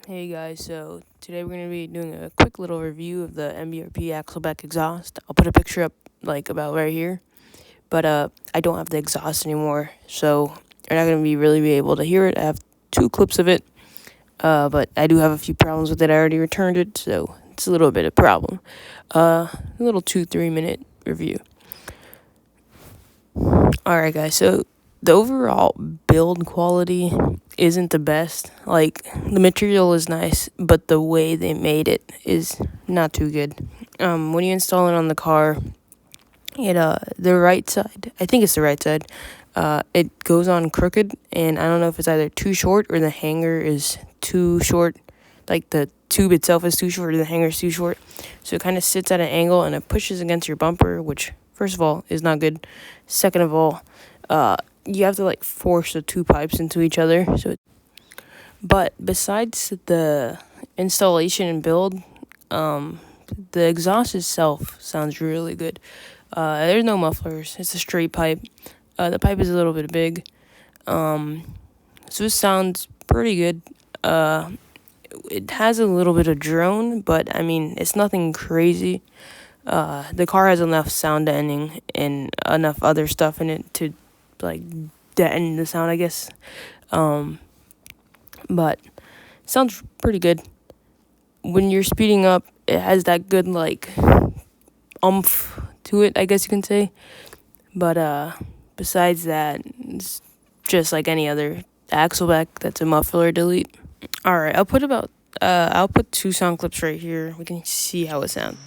Hey guys, so today we're going to be doing a quick little review of the MBRP Axleback exhaust. I'll put a picture up like about right here, but I don't have the exhaust anymore, so you're not going to really be able to hear it. I have 2 clips of it, but I do have a few problems with it. I already returned it, so it's a little bit of a problem. A little 2-3 minute review. Alright guys, so the overall build quality isn't the best. Like, the material is nice, but the way they made it is not too good. When you install it on the car, the right side, I think it's the right side, it goes on crooked, and I don't know if it's either too short or the hanger is too short. Like, the tube itself is too short or the hanger is too short. So it kind of sits at an angle and it pushes against your bumper, which, first of all, is not good. Second of all, you have to like force the 2 pipes into each other. But besides the installation and build, the exhaust itself sounds really good. There's no mufflers. It's a straight pipe. The pipe is a little bit big. So it sounds pretty good. It has a little bit of drone, but I mean, it's nothing crazy. The car has enough sound deadening and enough other stuff in it to like deaden the sound, I guess. But it sounds pretty good. When you're speeding up, it has that good like oomph to it, I guess you can say. But besides that, it's just like any other Axleback that's a muffler delete. Alright, I'll put 2 sound clips right here. We can see how it sounds.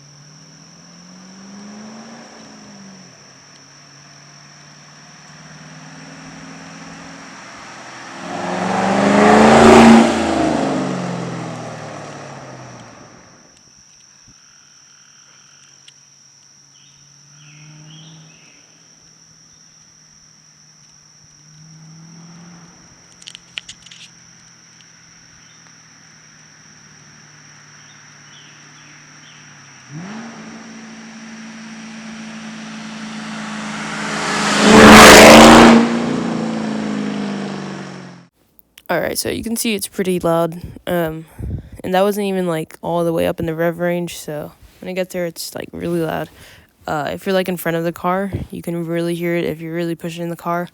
Alright, so you can see it's pretty loud, and that wasn't even like all the way up in the rev range, so when I get there it's like really loud. If you're like in front of the car, you can really hear it if you're really pushing the car.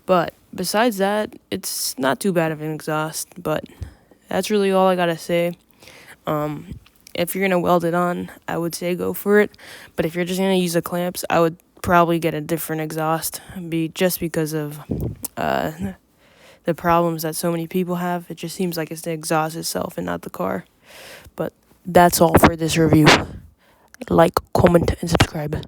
But besides that, it's not too bad of an exhaust, but that's really all I gotta say. If you're gonna weld it on, I would say go for it, but if you're just gonna use the clamps, I would probably get a different exhaust, just because of the problems that so many people have. It just seems like it's the exhaust itself and not the car. But that's all for this review. Like, comment, and subscribe.